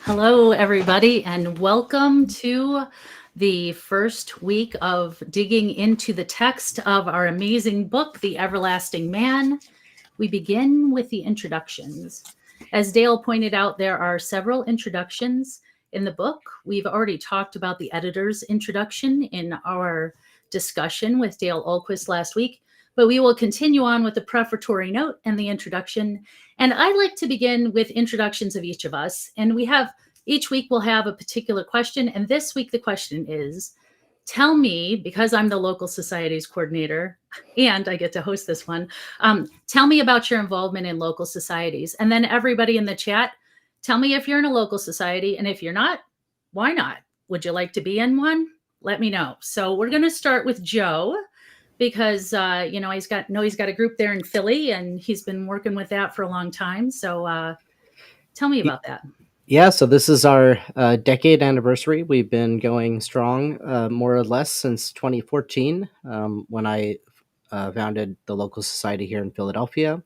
Hello, everybody, and welcome to the first week of digging into the text of our amazing book, The Everlasting Man. We begin with the introductions. As Dale pointed out, there are several introductions in the book. We've already talked about the editor's introduction in our discussion with Dale Ahlquist last week, but we will continue on with the prefatory note and the introduction. And I like to begin with introductions of each of us. And each week we'll have a particular question. And this week the question is, tell me, because I'm the local societies coordinator and I get to host this one, tell me about your involvement in local societies. And then everybody in the chat, tell me if you're in a local society. And if you're not, why not? Would you like to be in one? Let me know. So we're going to start with Joe because, he's got a group there in Philly and he's been working with that for a long time. So tell me about that. Yeah, so this is our decade anniversary. We've been going strong, more or less, since 2014, when I founded the local society here in Philadelphia.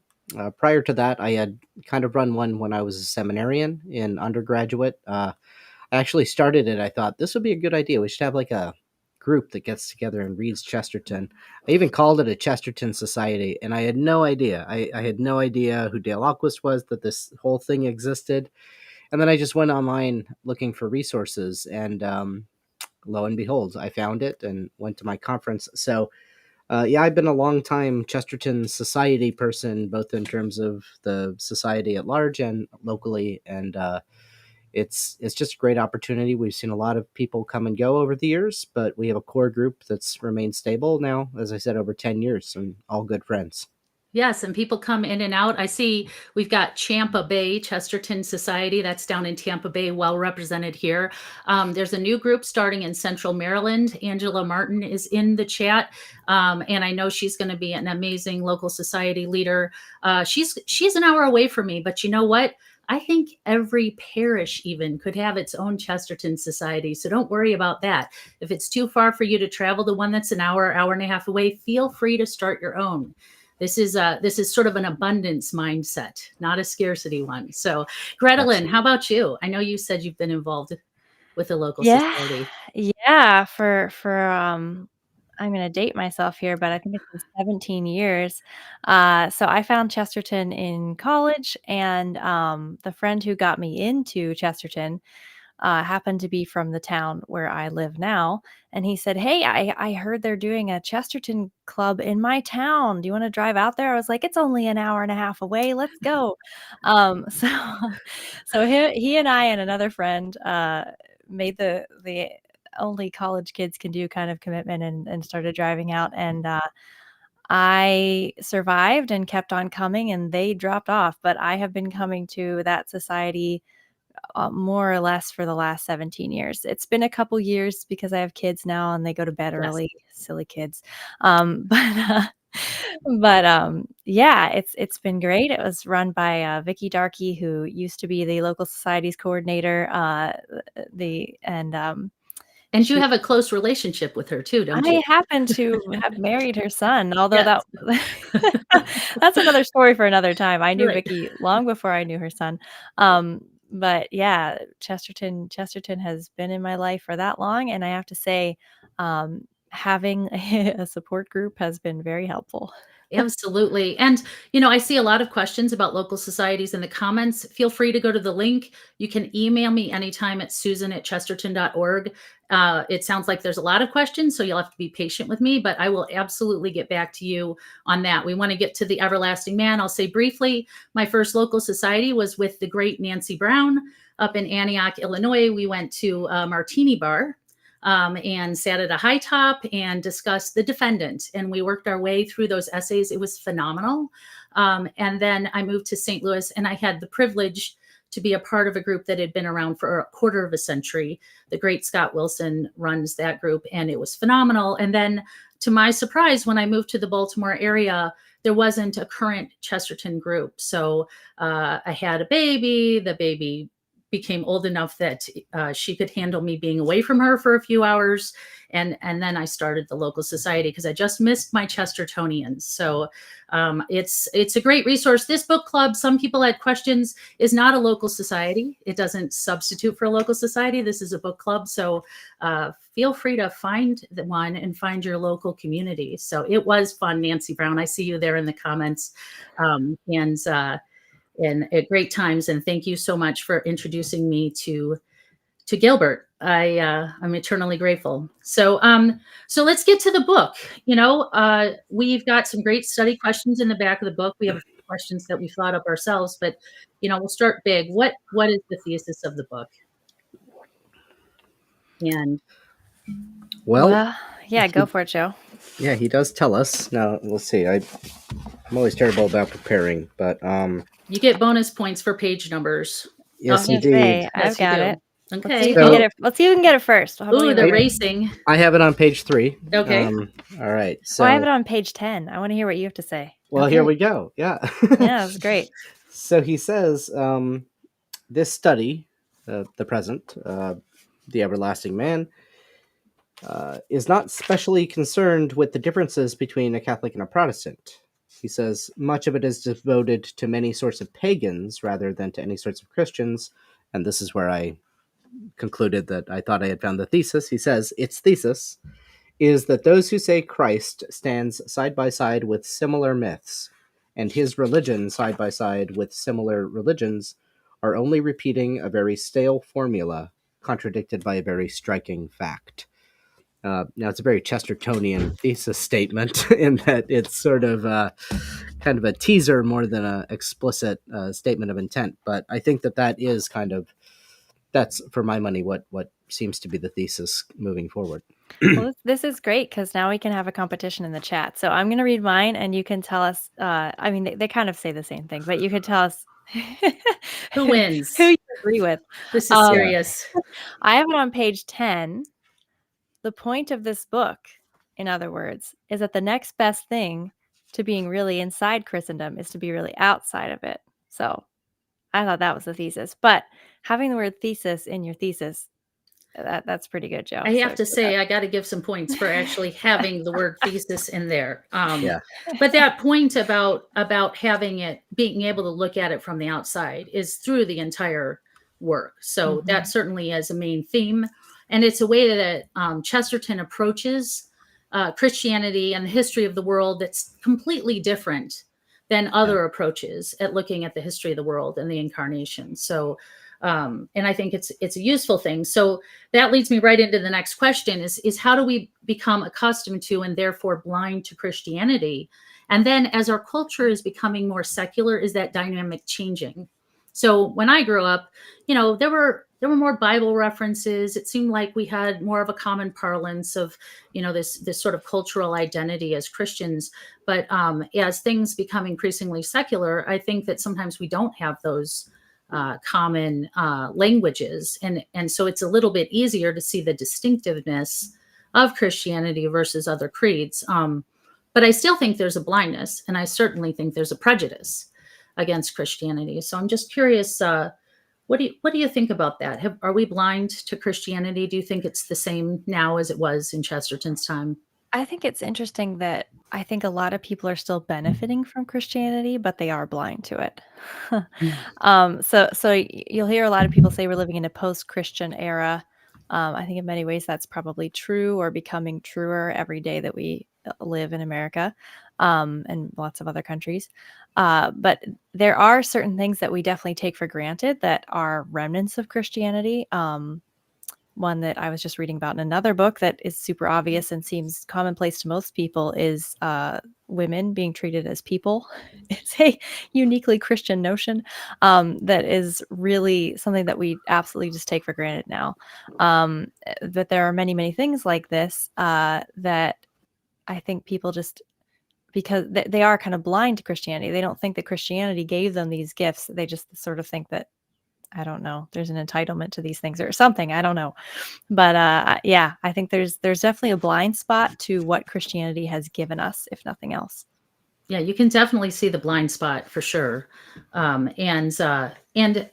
Prior to that, I had kind of run one when I was a seminarian in undergraduate. I actually started it. I thought this would be a good idea. We should have like a group that gets together and reads Chesterton. I even called it a Chesterton Society, and I had no idea. I had no idea who Dale Ahlquist was, that this whole thing existed. And then I just went online looking for resources, and lo and behold, I found it and went to my conference. So, I've been a long time Chesterton Society person, both in terms of the society at large and locally. And it's just a great opportunity. We've seen a lot of people come and go over the years, but we have a core group that's remained stable now, as I said, over 10 years, and all good friends. Yes, and people come in and out. I see we've got Champa Bay Chesterton Society. That's down in Tampa Bay, well represented here. There's a new group starting in Central Maryland. Angela Martin is in the chat, and I know she's going to be an amazing local society leader. She's an hour away from me, but you know what? I think every parish even could have its own Chesterton Society. So don't worry about that. If it's too far for you to travel to one that's an hour and a half away, feel free to start your own. This is sort of an abundance mindset, not a scarcity one. So, Grettelyn, how about you? I know you said you've been involved with a local society. Yeah. I'm going to date myself here, but I think it's been 17 years. So I found Chesterton in college, and the friend who got me into Chesterton happened to be from the town where I live now. And he said, "Hey, I heard they're doing a Chesterton club in my town. Do you want to drive out there?" I was like, "It's only an hour and a half away. Let's go." So he and I and another friend made the only college kids can do kind of commitment and started driving out. And I survived and kept on coming, and they dropped off. But I have been coming to that society more or less for the last 17 years. It's been a couple years because I have kids now and they go to bed early, silly kids. Yeah, it's been great. It was run by Vicki Darkey, who used to be the local societies coordinator. And you have a close relationship with her too, don't you? I happen to have married her son, although that's another story for another time. I knew Vicki long before I knew her son. But yeah, Chesterton has been in my life for that long, and I have to say, having a support group has been very helpful. Absolutely. And, I see a lot of questions about local societies in the comments. Feel free to go to the link. You can email me anytime at susan@chesterton.org. It sounds like there's a lot of questions, so you'll have to be patient with me, but I will absolutely get back to you on that. We want to get to the Everlasting Man. I'll say briefly, my first local society was with the great Nancy Brown up in Antioch, Illinois. We went to a martini bar and sat at a high top and discussed The Defendant. And we worked our way through those essays. It was phenomenal. And then I moved to St. Louis, and I had the privilege to be a part of a group that had been around for a quarter of a century. The great Scott Wilson runs that group, and it was phenomenal. And then, to my surprise, when I moved to the Baltimore area, there wasn't a current Chesterton group. So I had a baby. The baby became old enough that she could handle me being away from her for a few hours. And then I started the local society because I just missed my Chestertonians. So it's a great resource. This book club, some people had questions, is not a local society. It doesn't substitute for a local society. This is a book club. So feel free to find the one and find your local community. So it was fun, Nancy Brown. I see you there in the comments. And at great times. And thank you so much for introducing me to Gilbert. I'm eternally grateful. So let's get to the book. We've got some great study questions in the back of the book. We have a few questions that we thought up ourselves, but we'll start big. What is the thesis of the book? And well, yeah, go for it, Joe. Yeah, he does tell us. Now, let's see. I'm always terrible about preparing, but you get bonus points for page numbers. yes, indeed. I've got it. Okay. Let's see who can get it first. Ooh, the racing. I have it on page 3. Okay. All right. So I have it on page 10. I want to hear what you have to say. Well, here we go. Yeah. Yeah, that's great. So he says, this study, the present, the everlasting man, is not specially concerned with the differences between a Catholic and a Protestant. He says much of it is devoted to many sorts of pagans rather than to any sorts of Christians. And this is where I concluded that I thought I had found the thesis. He says its thesis is that those who say Christ stands side by side with similar myths and his religion side by side with similar religions are only repeating a very stale formula contradicted by a very striking fact. Now, it's a very Chestertonian thesis statement in that it's sort of kind of a teaser more than an explicit statement of intent. But I think that is that's, for my money, what seems to be the thesis moving forward. Well, this is great because now we can have a competition in the chat. So I'm going to read mine and you can tell us, I mean, they kind of say the same thing, but you could tell us who wins, who you agree with. This is serious. I have it on page 10. The point of this book, in other words, is that the next best thing to being really inside Christendom is to be really outside of it. So I thought that was the thesis. But having the word thesis in your thesis, that's pretty good, Joe. I have to say, I got to give some points for actually having the word thesis in there. But that point about having it, being able to look at it from the outside is through the entire work. So that certainly is a main theme. And it's a way that Chesterton approaches Christianity and the history of the world that's completely different than other approaches at looking at the history of the world and the incarnation. So, and I think it's a useful thing. So that leads me right into the next question is how do we become accustomed to and therefore blind to Christianity? And then as our culture is becoming more secular, is that dynamic changing? So when I grew up, there were more Bible references. It seemed like we had more of a common parlance of, this sort of cultural identity as Christians. But as things become increasingly secular, I think that sometimes we don't have those common languages. And so it's a little bit easier to see the distinctiveness of Christianity versus other creeds. But I still think there's a blindness, and I certainly think there's a prejudice against Christianity. So I'm just curious, what do you think about that? Are we blind to Christianity? Do you think it's the same now as it was in Chesterton's time? I think it's interesting that I think a lot of people are still benefiting from Christianity, but they are blind to it. So you'll hear a lot of people say we're living in a post-Christian era. I think in many ways that's probably true or becoming truer every day that we live in America and lots of other countries. But there are certain things that we definitely take for granted that are remnants of Christianity. One that I was just reading about in another book that is super obvious and seems commonplace to most people is women being treated as people. It's a uniquely Christian notion that is really something that we absolutely just take for granted now. But there are many, many things like this that I think people just, because they are kind of blind to Christianity. They don't think that Christianity gave them these gifts. They just sort of think that, I don't know, there's an entitlement to these things or something. I don't know. But yeah, I think there's definitely a blind spot to what Christianity has given us, if nothing else. Yeah, you can definitely see the blind spot for sure. And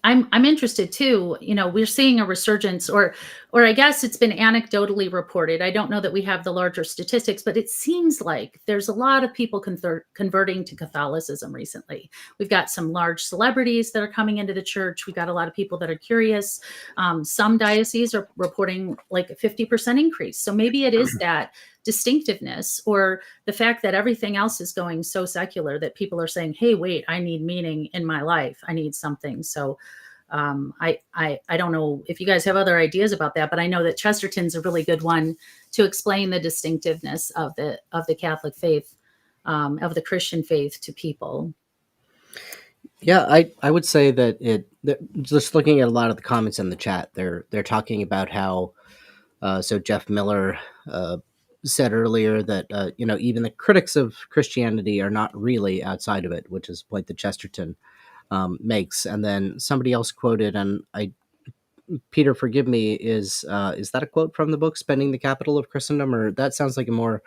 I'm interested too. We're seeing a resurgence, or I guess it's been anecdotally reported. I don't know that we have the larger statistics, but it seems like there's a lot of people converting to Catholicism recently. We've got some large celebrities that are coming into the church. We've got a lot of people that are curious. Some dioceses are reporting like a 50% increase. So maybe it is that distinctiveness, or the fact that everything else is going so secular that people are saying, hey, wait, I need meaning in my life. I need something. So I don't know if you guys have other ideas about that, but I know that Chesterton's a really good one to explain the distinctiveness of the Catholic faith, of the Christian faith to people. Yeah, I would say that just looking at a lot of the comments in the chat, they're talking about how so Jeff Miller said earlier that even the critics of Christianity are not really outside of it, which is a point that Chesterton makes. And then somebody else quoted, and Peter, forgive me, is that a quote from the book "Spending the Capital of Christendom"? Or that sounds like a more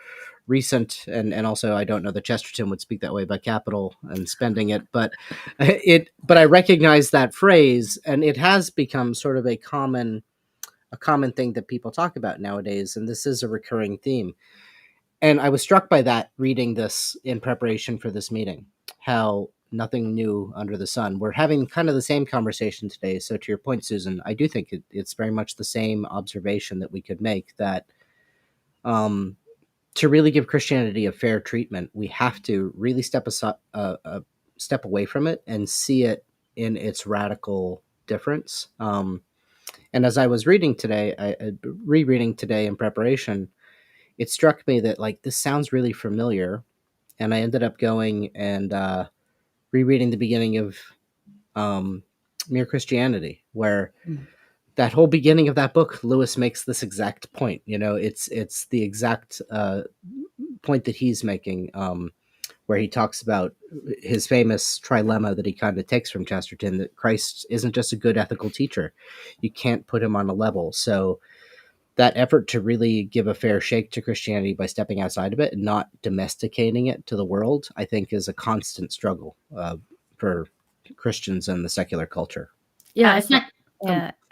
recent, and also I don't know that Chesterton would speak that way about capital and spending it, but I recognize that phrase, and it has become sort of a common thing that people talk about nowadays, and this is a recurring theme. And I was struck by that reading this in preparation for this meeting, how nothing new under the sun. We're having kind of the same conversation today. So to your point, Susan, I do think it's very much the same observation that we could make, that to really give Christianity a fair treatment, we have to really step away from it and see it in its radical difference. And as I was reading today, rereading today in preparation, it struck me that like this sounds really familiar, and I ended up going and rereading the beginning of Mere Christianity, where that whole beginning of that book, Lewis makes this exact point. It's the exact point that he's making, where he talks about his famous trilemma that he kind of takes from Chesterton, that Christ isn't just a good ethical teacher. You can't put him on a level. So that effort to really give a fair shake to Christianity by stepping outside of it and not domesticating it to the world, I think is a constant struggle for Christians and the secular culture. Yeah,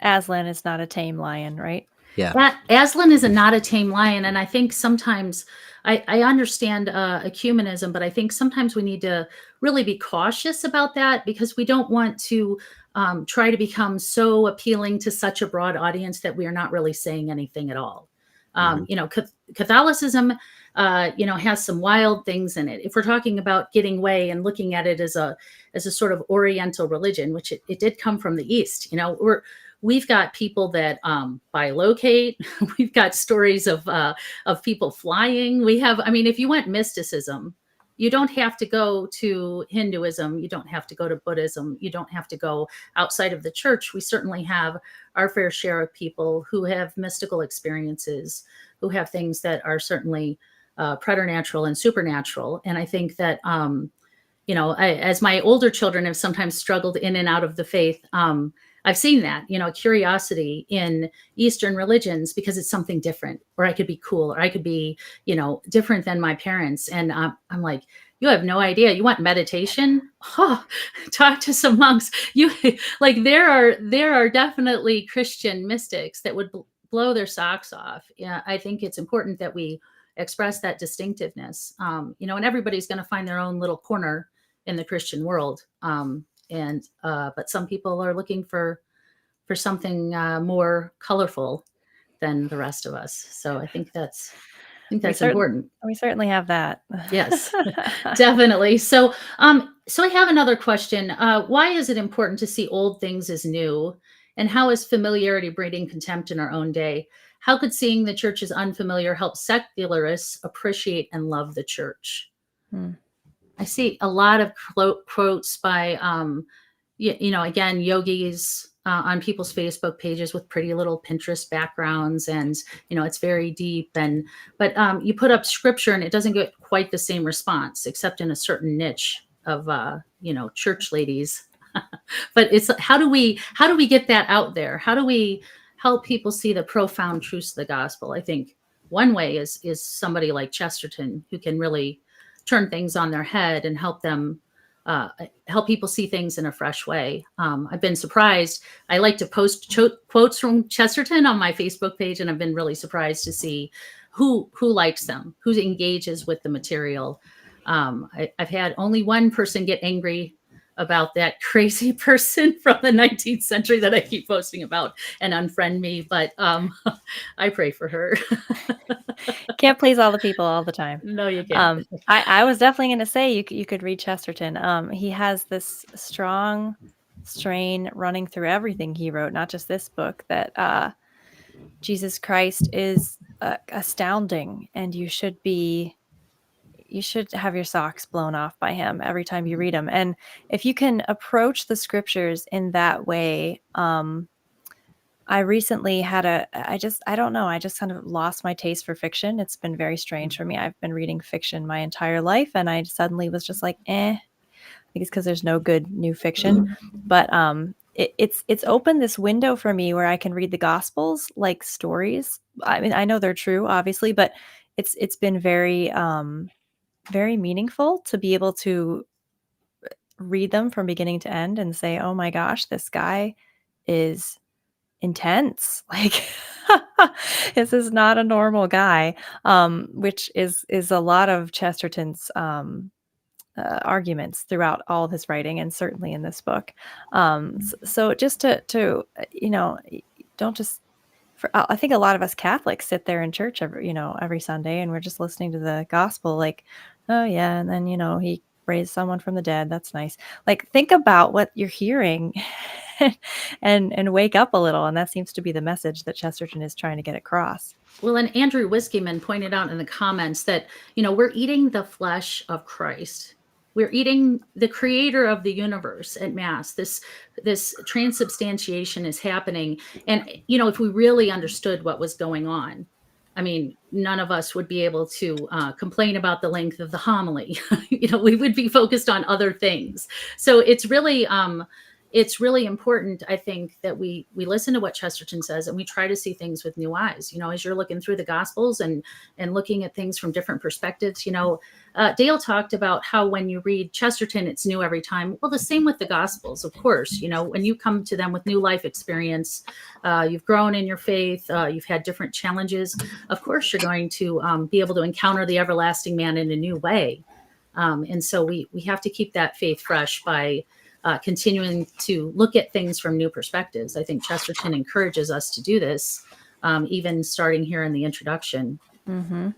Aslan is not a tame lion, right? Yeah. Aslan is not a tame lion. And I think sometimes I understand ecumenism, but I think sometimes we need to really be cautious about that, because we don't want to try to become so appealing to such a broad audience that we are not really saying anything at all. Catholicism, has some wild things in it. If we're talking about getting way and looking at it as a sort of Oriental religion, which it did come from the East, we've got people that bilocate. We've got stories of people flying. If you went mysticism, you don't have to go to Hinduism. You don't have to go to Buddhism. You don't have to go outside of the church. We certainly have our fair share of people who have mystical experiences, who have things that are certainly preternatural and supernatural. And I think that, as my older children have sometimes struggled in and out of the faith, I've seen that, curiosity in Eastern religions, because it's something different, or I could be cool, or I could be, different than my parents. And I'm like, you have no idea. You want meditation? Talk to some monks. There are definitely Christian mystics that would blow their socks off. Yeah, I think it's important that we express that distinctiveness, and everybody's going to find their own little corner in the Christian world. But some people are looking for something more colorful than the rest of us. So I think that's important. We certainly have that. Yes, definitely. So I have another question. Why is it important to see old things as new? And how is familiarity breeding contempt in our own day? How could seeing the church as unfamiliar help secularists appreciate and love the church? I see a lot of quotes by, again, yogis on people's Facebook pages with pretty little Pinterest backgrounds. And, it's very deep. But you put up scripture and it doesn't get quite the same response, except in a certain niche of, church ladies. But it's how do we get that out there? How do we help people see the profound truths of the gospel? I think one way is somebody like Chesterton, who can really turn things on their head and help them help people see things in a fresh way. I've been surprised. I like to post quotes from Chesterton on my Facebook page, and I've been really surprised to see who likes them, who engages with the material. I've had only one person get angry about that crazy person from the 19th century that I keep posting about and unfriend me, but I pray for her. Can't please all the people all the time. No, you can't. I was definitely going to say you could read Chesterton. He has this strong strain running through everything he wrote, not just this book, that Jesus Christ is astounding, and you should have your socks blown off by him every time you read him. And if you can approach the scriptures in that way, I recently had I don't know, I just kind of lost my taste for fiction. It's been very strange for me. I've been reading fiction my entire life, and I suddenly was just like, I think it's because there's no good new fiction. But it's opened this window for me where I can read the Gospels like stories. I mean, I know they're true, obviously, but it's been very very meaningful to be able to read them from beginning to end and say, oh my gosh, this guy is intense. Like, this is not a normal guy, which is a lot of Chesterton's arguments throughout all of his writing, and certainly in this book. So just to don't just. I think a lot of us Catholics sit there in church every Sunday, and we're just listening to the gospel, like, oh yeah, and then he raised someone from the dead. That's nice. Like, think about what you're hearing, and wake up a little. And that seems to be the message that Chesterton is trying to get across. Well, and Andrew Whiskeyman pointed out in the comments that we're eating the flesh of Christ. We're eating the creator of the universe at Mass. This transubstantiation is happening. And, if we really understood what was going on, I mean, none of us would be able to complain about the length of the homily. We would be focused on other things. So it's really important, I think, that we listen to what Chesterton says, and we try to see things with new eyes. As you're looking through the Gospels and looking at things from different perspectives. Dale talked about how when you read Chesterton, it's new every time. Well, the same with the Gospels, of course. When you come to them with new life experience, you've grown in your faith, you've had different challenges. Of course, you're going to be able to encounter the everlasting man in a new way. And so we have to keep that faith fresh by continuing to look at things from new perspectives. I think Chesterton encourages us to do this, even starting here in the introduction. Mm-hmm.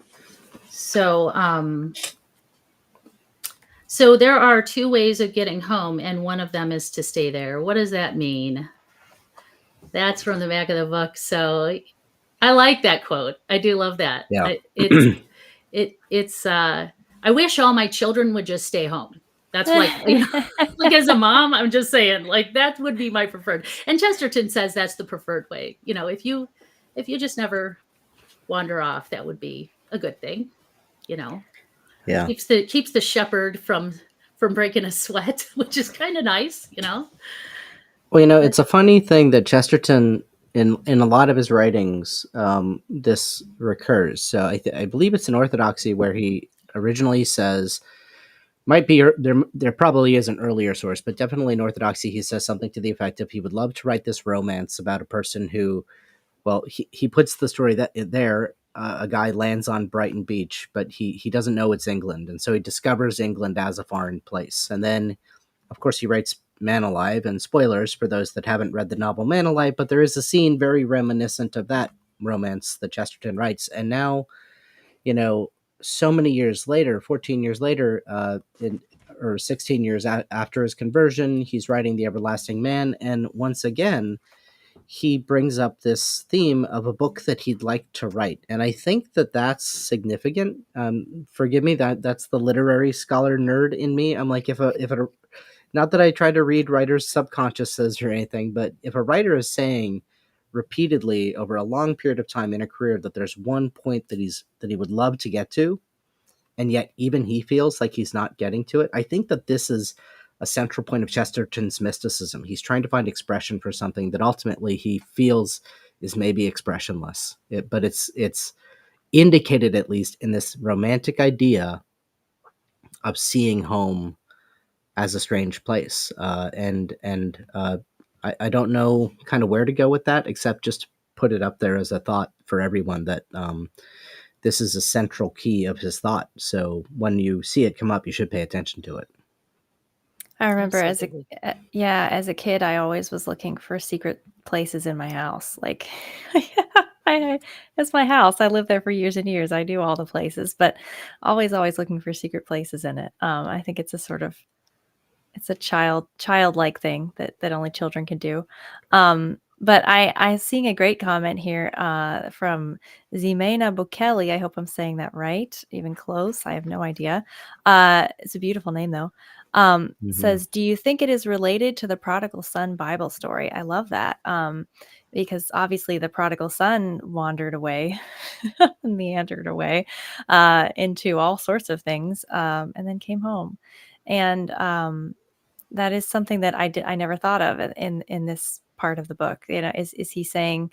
So there are two ways of getting home, and one of them is to stay there. What does that mean? That's from the back of the book. So I like that quote. I do love that. Yeah. It's I wish all my children would just stay home. That's like as a mom, I'm just saying, like, that would be my preferred. And Chesterton says that's the preferred way. If you just never wander off, that would be a good thing. Yeah. Keeps the shepherd from breaking a sweat, which is kind of nice. Well, it's a funny thing that Chesterton, in a lot of his writings, this recurs. So I believe it's in Orthodoxy where he originally says, might be there probably is an earlier source, but definitely in Orthodoxy he says something to the effect of he would love to write this romance about a person who, well, he puts the story that there. A guy lands on Brighton Beach, but he doesn't know it's England, and so he discovers England as a foreign place. And then, of course, he writes Man Alive, and spoilers for those that haven't read the novel Man Alive, but there is a scene very reminiscent of that romance that Chesterton writes. And now, so many years later, 14 years later, or 16 years after his conversion, he's writing The Everlasting Man, and once again, he brings up this theme of a book that he'd like to write. And I think that that's significant. Forgive me, that's the literary scholar nerd in me. I'm like, not that I try to read writers' subconsciouses or anything, but if a writer is saying repeatedly over a long period of time in a career that there's one point that he would love to get to, and yet even he feels like he's not getting to it, I think that this is a central point of Chesterton's mysticism. He's trying to find expression for something that ultimately he feels is maybe expressionless. But it's indicated, at least in this romantic idea, of seeing home as a strange place. I don't know kind of where to go with that, except just put it up there as a thought for everyone that this is a central key of his thought. So when you see it come up, you should pay attention to it. I remember Absolutely. as a kid, I always was looking for secret places in my house. Like, it's my house. I lived there for years and years. I knew all the places, but always looking for secret places in it. I think it's it's a childlike thing that only children can do. But I seeing a great comment here from Zimena Bukeli. I hope I'm saying that right, even close. I have no idea. It's a beautiful name though. Says, do you think it is related to the prodigal son Bible story? I love that. Because obviously the prodigal son wandered away, meandered away into all sorts of things, and then came home. And that is something that I never thought of in this part of the book. You know, is he saying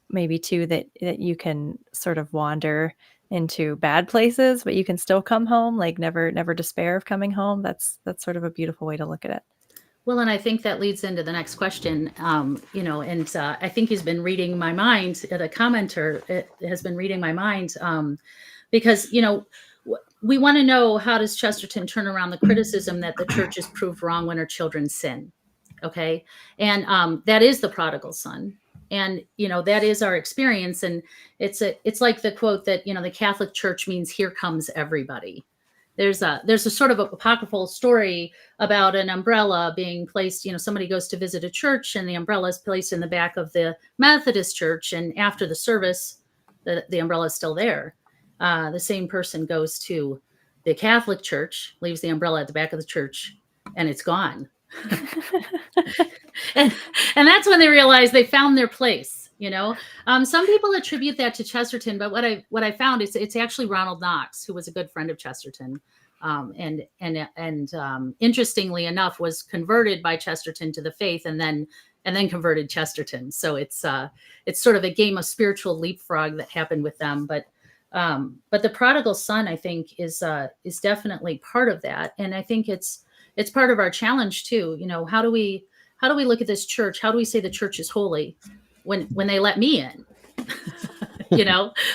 maybe too that you can sort of wander into bad places, but you can still come home, like never despair of coming home? That's sort of a beautiful way to look at it. Well, and I think that leads into the next question, I think he's been reading my mind. The commenter has been reading my mind because, we want to know, how does Chesterton turn around the criticism that the church is proved wrong when her children sin? Okay. And that is the prodigal son. And, that is our experience. And it's like the quote that, the Catholic Church means here comes everybody. There's a sort of apocryphal story about an umbrella being placed. Somebody goes to visit a church and the umbrella is placed in the back of the Methodist church. And after the service, the umbrella is still there. The same person goes to the Catholic Church, leaves the umbrella at the back of the church, and it's gone. and that's when they realize they found their place. Some people attribute that to Chesterton, but what I found is it's actually Ronald Knox, who was a good friend of Chesterton, and interestingly enough, was converted by Chesterton to the faith, and then converted Chesterton. So it's sort of a game of spiritual leapfrog that happened with them, but the prodigal son, I think, is definitely part of that. And I think it's part of our challenge too. How do we look at this church? How do we say the church is holy when they let me in?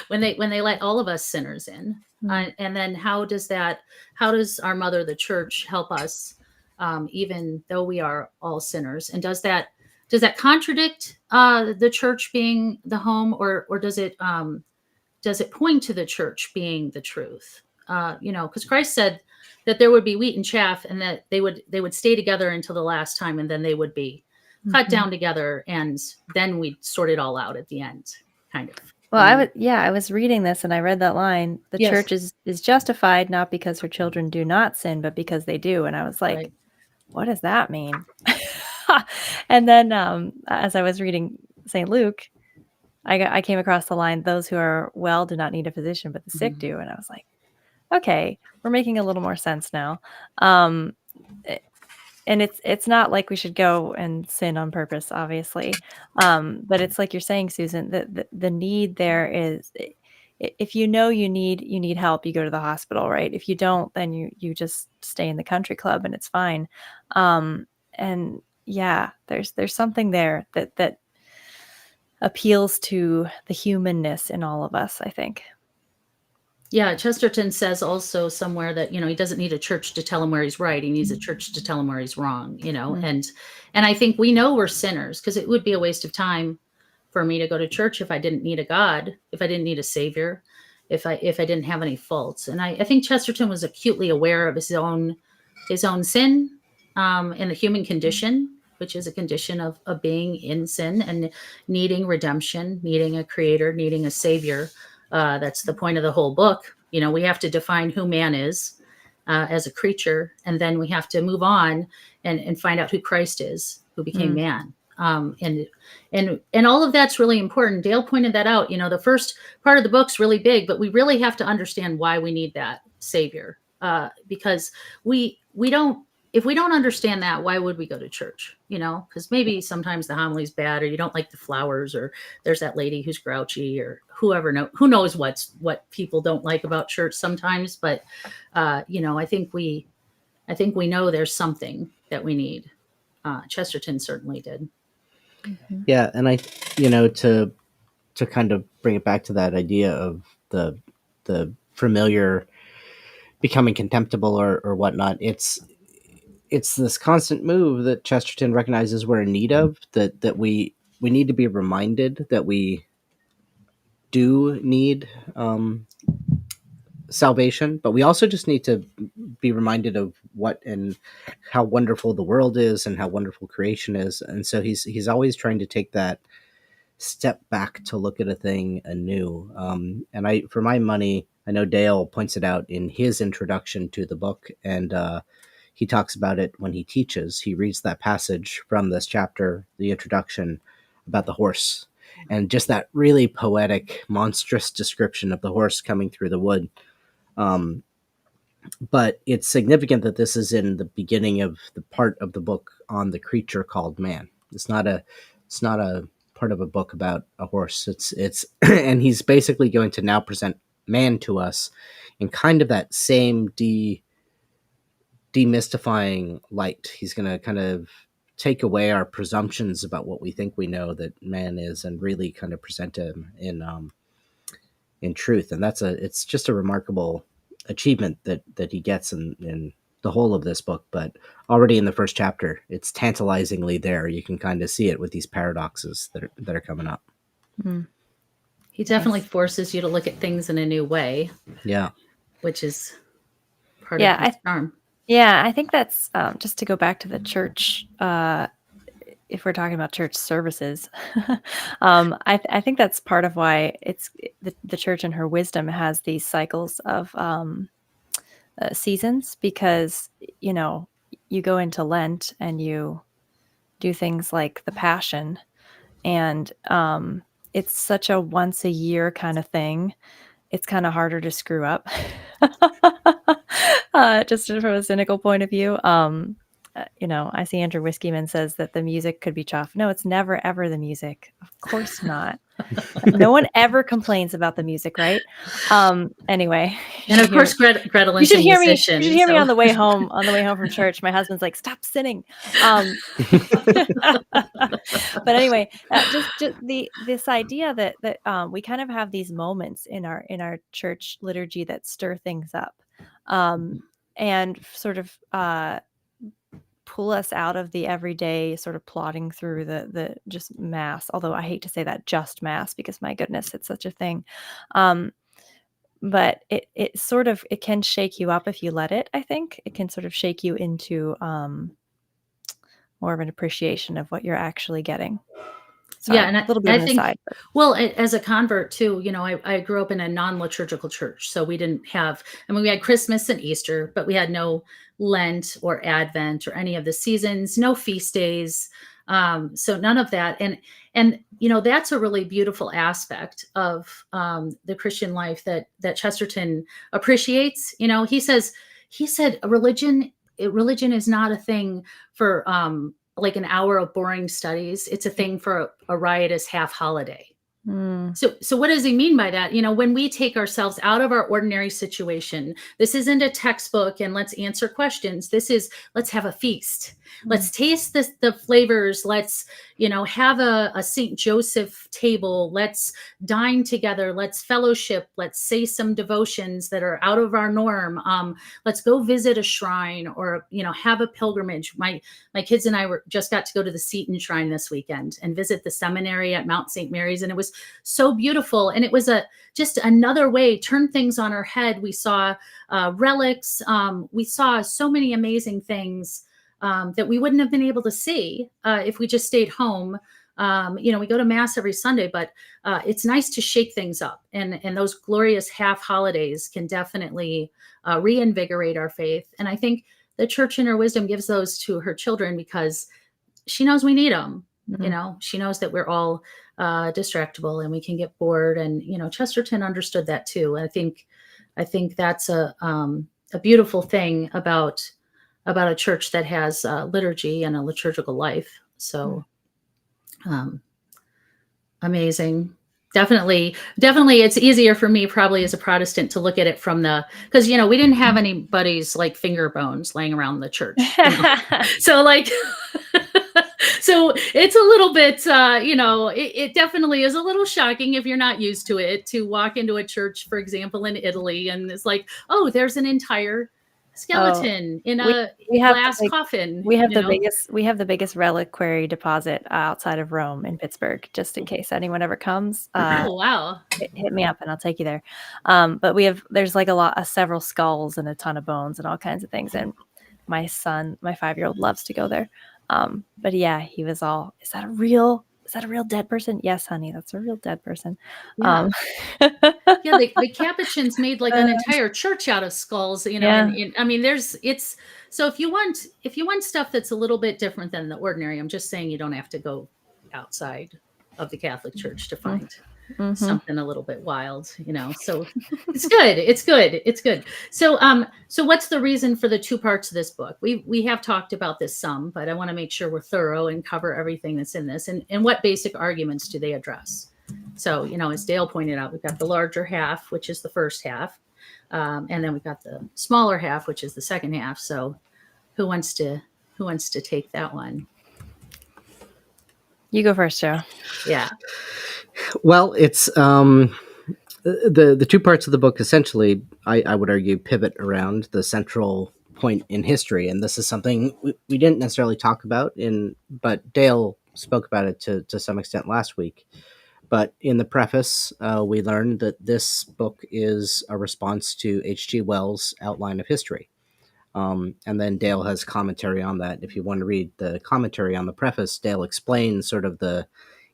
when they let all of us sinners in? And then how does our mother, the church, help us, even though we are all sinners? And does that contradict the church being the home, or does it point to the church being the truth? Because Christ said that there would be wheat and chaff, and that they would stay together until the last time, and then they would be cut down together, and then we'd sort it all out at the end, kind of. Well, I was reading this and I read that line. The church is justified not because her children do not sin, but because they do. And I was like, right. What does that mean? And then as I was reading St. Luke, I came across the line, those who are well do not need a physician, but the sick do. And I was like, okay, we're making a little more sense now. And it's not like we should go and sin on purpose, obviously. But it's like you're saying, Susan, that the need there is, if you need help, you go to the hospital, right? If you don't, then you just stay in the country club and it's fine. And yeah, there's something there that appeals to the humanness in all of us, I think. Yeah, Chesterton says also somewhere that, he doesn't need a church to tell him where he's right. He needs a church to tell him where he's wrong, and I think we know we're sinners, because it would be a waste of time for me to go to church if I didn't need a God, if I didn't need a savior, if I didn't have any faults. And I think Chesterton was acutely aware of his own sin and the human condition, which is a condition of being in sin and needing redemption, needing a creator, needing a savior. That's the point of the whole book. We have to define who man is as a creature, and then we have to move on and find out who Christ is, who became man. And all of that's really important. Dale pointed that out. The first part of the book's really big, but we really have to understand why we need that savior, because we don't if we don't understand that, why would we go to church? Because maybe sometimes the homily's bad, or you don't like the flowers, or there's that lady who's grouchy, or who knows what people don't like about church sometimes. But I think we know there's something that we need. Chesterton certainly did. Mhm. Yeah, and to kind of bring it back to that idea of the familiar becoming contemptible or whatnot, it's this constant move that Chesterton recognizes we're in need of, that we need to be reminded that we do need salvation, but we also just need to be reminded of what and how wonderful the world is and how wonderful creation is. And so he's always trying to take that step back to look at a thing anew. And for my money, I know Dale points it out in his introduction to the book, and he talks about it when he teaches. He reads that passage from this chapter, the introduction, about the horse, and just that really poetic, monstrous description of the horse coming through the wood. But it's significant that this is in the beginning of the part of the book on the creature called man. It's not a part of a book about a horse. It's and he's basically going to now present man to us in kind of that same demystifying light. He's going to kind of take away our presumptions about what we think we know that man is, and really kind of present him in truth. And it's just a remarkable achievement that he gets in the whole of this book. But already in the first chapter, it's tantalizingly there. You can kind of see it with these paradoxes that are coming up. Mm. He definitely forces you to look at things in a new way. Yeah. Which is part of his charm. Yeah, I think that's just to go back to the church. If we're talking about church services, I think that's part of why it's the church in her wisdom has these cycles of seasons, because you go into Lent and you do things like the Passion, and it's such a once a year kind of thing. It's kind of harder to screw up, just from a cynical point of view. I see Andrew Whiskeyman says that the music could be chuffed. No, it's never, ever the music. Of course not. No one ever complains about the music, right? Anyway. And of course, Grettelyn. You should hear me. You should hear me on the way home. On the way home from church, my husband's like, "Stop sinning." But anyway, just this idea that we kind of have these moments in our church liturgy that stir things up, and sort of pull us out of the everyday sort of plodding through the just mass. Although I hate to say that, just mass, because my goodness, it's such a thing. But it can shake you up if you let it. I think it can sort of shake you into more of an appreciation of what you're actually getting. Sorry, yeah, and a little bit of an aside. Well, as a convert too, I grew up in a non-liturgical church, so we didn't have. I mean, we had Christmas and Easter, but we had no Lent or Advent or any of the seasons, no feast days, so none of that. And that's a really beautiful aspect of the Christian life that Chesterton appreciates. He said religion is not a thing for like an hour of boring studies. It's a thing for a riotous half holiday. So what does he mean by that? When we take ourselves out of our ordinary situation, this isn't a textbook and let's answer questions. This is, let's have a feast. Let's taste the flavors. Let's, have a St. Joseph table. Let's dine together. Let's fellowship. Let's say some devotions that are out of our norm. Let's go visit a shrine, or, have a pilgrimage. My kids and I just got to go to the Seton Shrine this weekend and visit the seminary at Mount St. Mary's. And it was so beautiful. And it was just another way, turn things on our head. We saw relics. We saw so many amazing things that we wouldn't have been able to see if we just stayed home. We go to mass every Sunday, but it's nice to shake things up. And those glorious half holidays can definitely reinvigorate our faith. And I think the church in her wisdom gives those to her children because she knows we need them. Mm-hmm. She knows that we're all distractible and we can get bored. And, Chesterton understood that too. And I think that's a beautiful thing about a church that has liturgy and a liturgical life. So amazing. Definitely, it's easier for me probably as a Protestant to look at it from because we didn't have anybody's like finger bones laying around the church. So like so it's a little bit it definitely is a little shocking if you're not used to it, to walk into a church, for example, in Italy, and it's like, oh, there's an entire skeleton in a glass coffin. We have the biggest reliquary deposit outside of Rome in Pittsburgh, just in case anyone ever comes. Oh wow! Hit me up and I'll take you there. But there's like several skulls and a ton of bones and all kinds of things. And my son, my 5-year-old, loves to go there. But yeah, he was all, is that a real dead person? Yes, honey, that's a real dead person. Yeah. Yeah, the Capuchins made like an entire church out of skulls, and I mean, so if you want stuff that's a little bit different than the ordinary, I'm just saying you don't have to go outside of the Catholic Church to find something a little bit wild, so it's good. So what's the reason for the 2 parts of this book? We have talked about this some, but I want to make sure we're thorough and cover everything that's in this, and what basic arguments do they address. So, as Dale pointed out, we've got the larger half, which is the first half, and then we've got the smaller half, which is the second half. So who wants to take that one? You go first, Joe. Yeah. Well, it's the 2 parts of the book essentially, I would argue, pivot around the central point in history, and this is something we didn't necessarily talk about but Dale spoke about it to some extent last week. But in the preface, we learned that this book is a response to H.G. Wells' Outline of History. And then Dale has commentary on that. If you want to read the commentary on the preface, Dale explains sort of the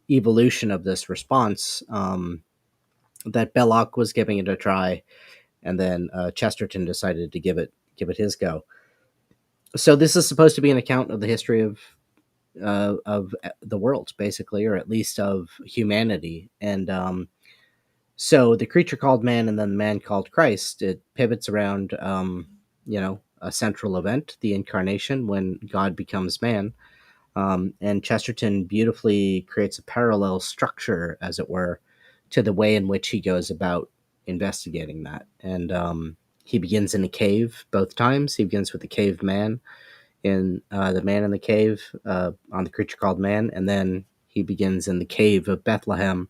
evolution of this response, that Belloc was giving it a try, and then Chesterton decided to give it his go. So this is supposed to be an account of the history of the world, basically, or at least of humanity. And so the creature called man and then the man called Christ, it pivots around a central event, the incarnation, when God becomes man. And Chesterton beautifully creates a parallel structure, as it were, to the way in which he goes about investigating that. And he begins in a cave both times. He begins with the cave man, in the man in the cave, on the creature called man, and then he begins in the cave of Bethlehem,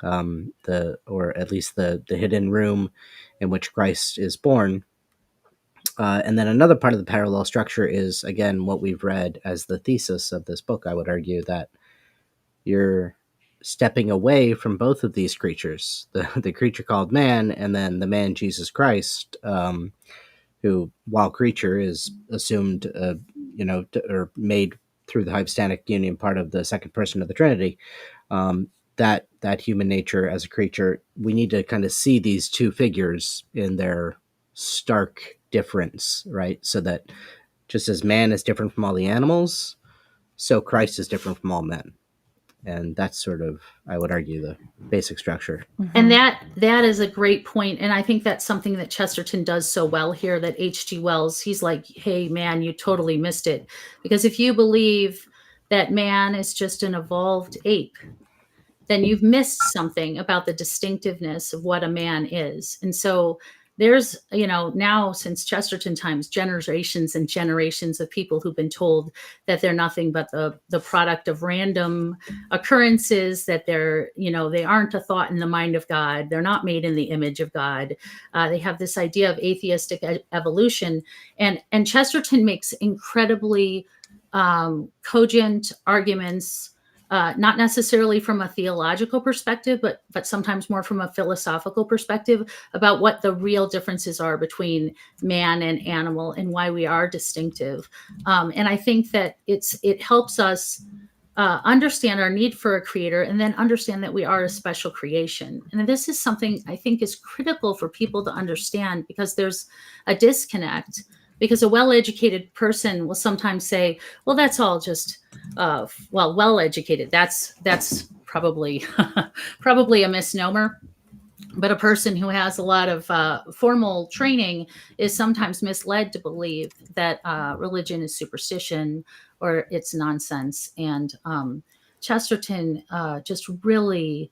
or at least the hidden room in which Christ is born. And then another part of the parallel structure is, again, what we've read as the thesis of this book. I would argue that you're stepping away from both of these creatures, the creature called man, and then the man Jesus Christ, who, while creature, is assumed, or made through the hypostatic union, part of the second person of the Trinity. That human nature as a creature, we need to kind of see these 2 figures in their stark difference, right? So that just as man is different from all the animals, so Christ is different from all men. And that's sort of, I would argue, the basic structure. And that is a great point. And I think that's something that Chesterton does so well here, that H.G. Wells, he's like, hey, man, you totally missed it. Because if you believe that man is just an evolved ape, then you've missed something about the distinctiveness of what a man is. And so there's, now since Chesterton times, generations and generations of people who've been told that they're nothing but the product of random occurrences, that they're, they aren't a thought in the mind of God. They're not made in the image of God. They have this idea of atheistic evolution. And Chesterton makes incredibly cogent arguments, not necessarily from a theological perspective, but sometimes more from a philosophical perspective, about what the real differences are between man and animal and why we are distinctive. And I think that it helps us understand our need for a creator, and then understand that we are a special creation. And this is something I think is critical for people to understand, because there's a disconnect. Because a well-educated person will sometimes say, well, that's all just, well-educated. That's probably probably a misnomer. But a person who has a lot of formal training is sometimes misled to believe that religion is superstition or it's nonsense. And Chesterton just really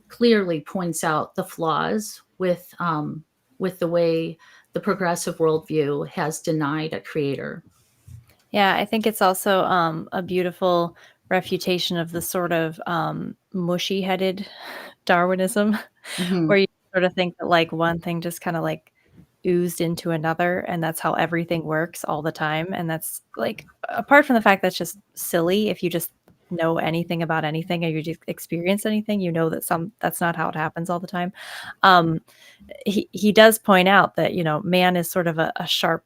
clearly points out the flaws with the way the progressive worldview has denied a creator. Yeah, I think it's also a beautiful refutation of the sort of mushy-headed Darwinism, Mhm. where you sort of think that like one thing just kind of like oozed into another, and that's how everything works all the time. And that's like, apart from the fact that's just silly, if you just know anything about anything or you just experience anything, you know that that's not how it happens all the time. Um, he does point out that, you know, man is sort of a sharp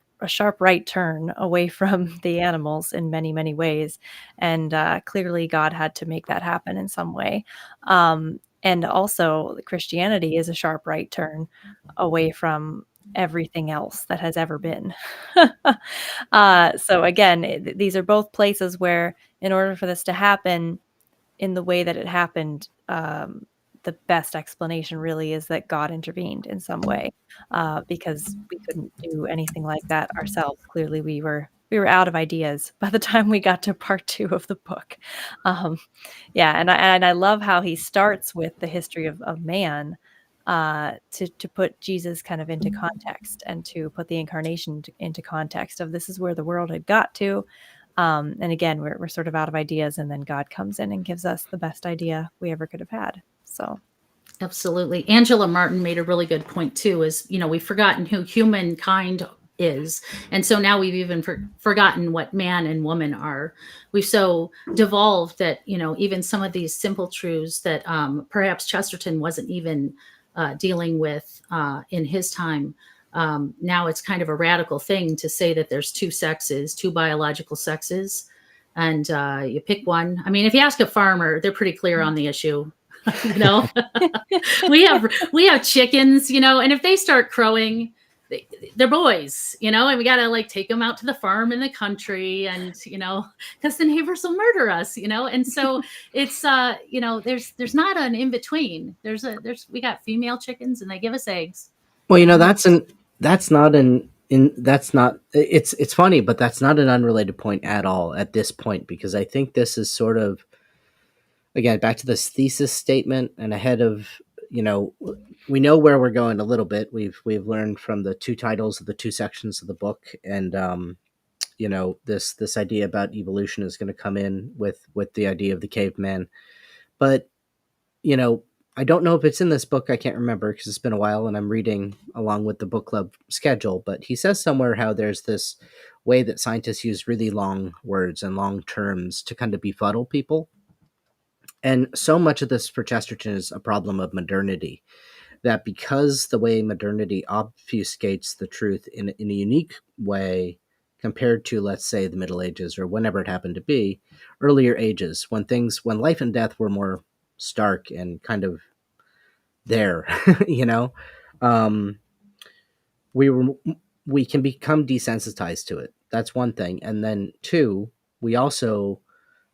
right turn away from the animals in many, many ways. And clearly God had to make that happen in some way. And also Christianity is a sharp right turn away from everything else that has ever been. So again, these are both places where in order for this to happen in the way that it happened, the best explanation really is that God intervened in some way, because we couldn't do anything like that ourselves. Clearly, we were out of ideas by the time we got to part 2 of the book. Um, yeah, and I love how he starts with the history of man, to put Jesus kind of into context and to put the incarnation into context of this is where the world had got to. And again, we're sort of out of ideas, and then God comes in and gives us the best idea we ever could have had. So Absolutely. Angela Martin made a really good point too, is, you know, we've forgotten who humankind is. And so now we've even forgotten what man and woman are. We've so devolved that, you know, even some of these simple truths that perhaps Chesterton wasn't even dealing with in his time. Now it's kind of a radical thing to say that there's two sexes, two biological sexes, and you pick one. I mean, if you ask a farmer, they're pretty clear on the issue. You know, we have chickens, you know, and if they start crowing, they're boys, you know, and we got to like take them out to the farm in the country, and, you know, because the neighbors will murder us, you know. And so it's you know, there's not an in between. We got female chickens and they give us eggs. Well, you know, And that's not it's funny, but that's not an unrelated point at all at this point, because I think this is sort of, again, back to this thesis statement and ahead of, you know, we know where we're going a little bit. We've learned from the two titles of the two sections of the book, and you know, this idea about evolution is going to come in with the idea of the caveman. But, you know, I don't know if it's in this book. I can't remember because it's been a while and I'm reading along with the book club schedule. But he says somewhere how there's this way that scientists use really long words and long terms to kind of befuddle people. And so much of this for Chesterton is a problem of modernity, that because the way modernity obfuscates the truth in a unique way compared to, let's say, the Middle Ages or whenever it happened to be, earlier ages, when life and death were more stark and kind of there, you know, um, we were we can become desensitized to it. That's one thing. And then two, we also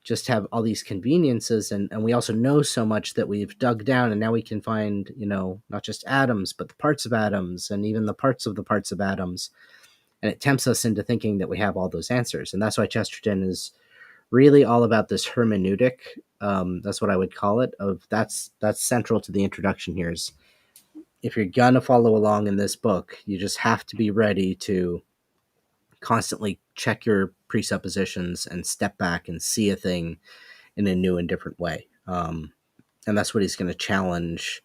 just have all these conveniences, and we also know so much that we've dug down, and now we can find, you know, not just atoms but the parts of atoms and even the parts of atoms, and it tempts us into thinking that we have all those answers. And that's why Chesterton is really all about this hermeneutic, that's what I would call it, of that's central to the introduction here. Is if you're gonna follow along in this book, you just have to be ready to constantly check your presuppositions and step back and see a thing in a new and different way. And that's what he's going to challenge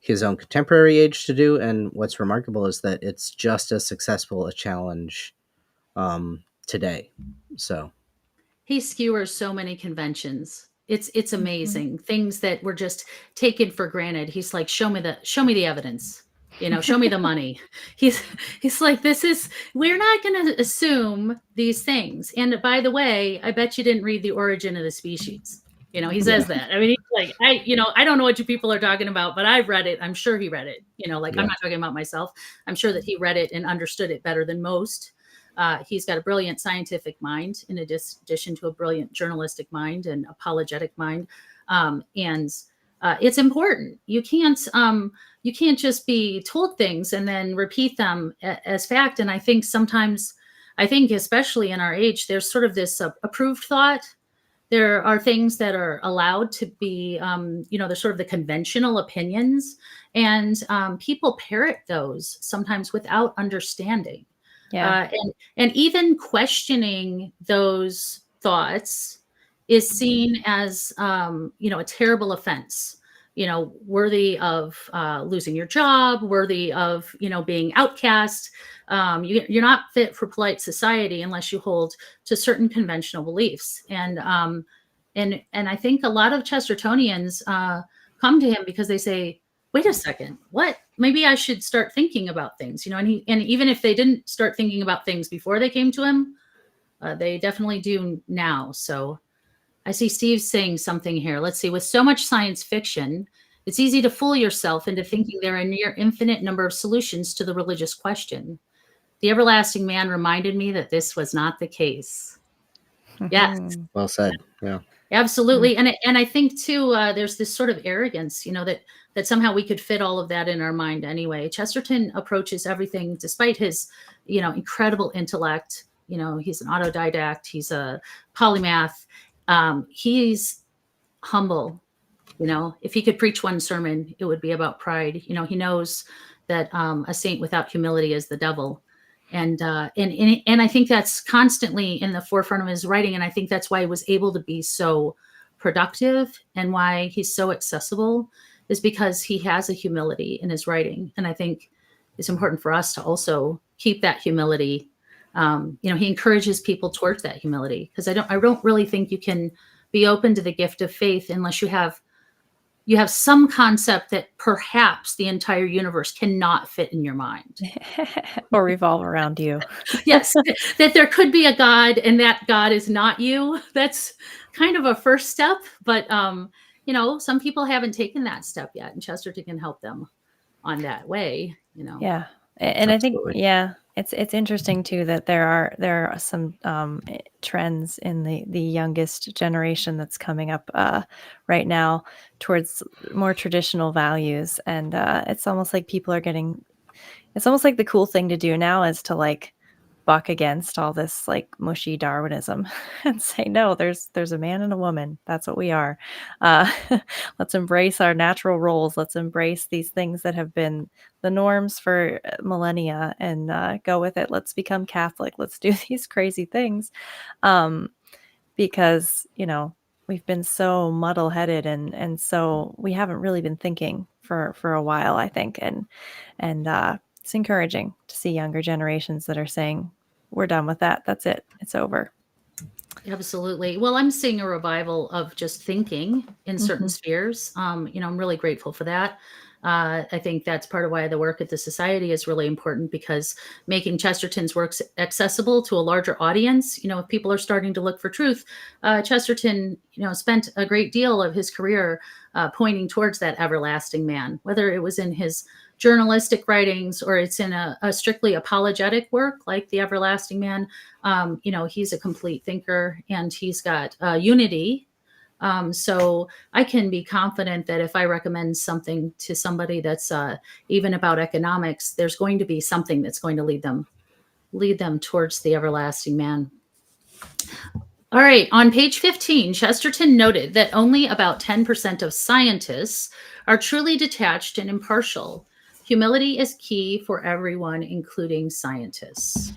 his own contemporary age to do. And what's remarkable is that it's just as successful a challenge today. So he skewers so many conventions. It's Mhm. amazing. Things that were just taken for granted. He's like, show me the evidence. You know, show me the money. He's he's like, we're not going to assume these things. And by the way, I bet you didn't read The Origin of the Species. You know, he says that. I mean, he's like, I don't know what you people are talking about, but I've read it. I'm sure he read it. You know, like, Yeah. I'm not talking about myself. I'm sure that he read it and understood it better than most. He's got a brilliant scientific mind in addition to a brilliant journalistic mind and apologetic mind. And it's important. You can't just be told things and then repeat them as fact. And I think sometimes, especially in our age, there's sort of this approved thought. There are things that are allowed to be, they're sort of the conventional opinions, and people parrot those sometimes without understanding. Yeah. And even questioning those thoughts is seen as, a terrible offense, worthy of losing your job, worthy of, being outcast. You're not fit for polite society unless you hold to certain conventional beliefs. And I think a lot of Chestertonians come to him because they say, wait a second, what? Maybe I should start thinking about things, and even if they didn't start thinking about things before they came to him, they definitely do now. So I see Steve saying something here. Let's see. With so much science fiction, it's easy to fool yourself into thinking there are a near infinite number of solutions to the religious question. The everlasting man reminded me that this was not the case. Yes. Mhm. Well said. Yeah. Absolutely. And I think too, there's this sort of arrogance, that somehow we could fit all of that in our mind anyway. Chesterton approaches everything, despite his, incredible intellect. He's an autodidact. He's a polymath. He's humble. If he could preach one sermon, it would be about pride. He knows that a saint without humility is the devil. And I think that's constantly in the forefront of his writing. And I think that's why he was able to be so productive and why he's so accessible, is because he has a humility in his writing. And I think it's important for us to also keep that humility. He encourages people towards that humility, because I don't really think you can be open to the gift of faith unless you have some concept that perhaps the entire universe cannot fit in your mind. Or revolve around you. Yes, that there could be a God and that God is not you. That's kind of a first step, but some people haven't taken that step yet, and Chesterton can help them on that way. Yeah. And I think, Absolutely. yeah, it's interesting too that there are some trends in the youngest generation that's coming up right now towards more traditional values, and it's almost like it's almost like the cool thing to do now is to like buck against all this like mushy Darwinism and say, no, there's a man and a woman. That's what we are. Uh, let's embrace our natural roles. Let's embrace these things that have been the norms for millennia and go with it. Let's become Catholic. Let's do these crazy things. Because, we've been so muddle headed and so we haven't really been thinking for a while, I think. And it's encouraging to see younger generations that are saying, we're done with that. That's it. It's over. Absolutely. Well, I'm seeing a revival of just thinking in certain spheres. I'm really grateful for that. I think that's part of why the work at the Society is really important, because making Chesterton's works accessible to a larger audience, if people are starting to look for truth, Chesterton, spent a great deal of his career pointing towards that everlasting man, whether it was in his journalistic writings or it's in a strictly apologetic work like The Everlasting Man. He's a complete thinker, and he's got unity. So I can be confident that if I recommend something to somebody that's even about economics, there's going to be something that's going to lead them towards the everlasting man. All right, on page 15, Chesterton noted that only about 10% of scientists are truly detached and impartial. Humility is key for everyone, including scientists.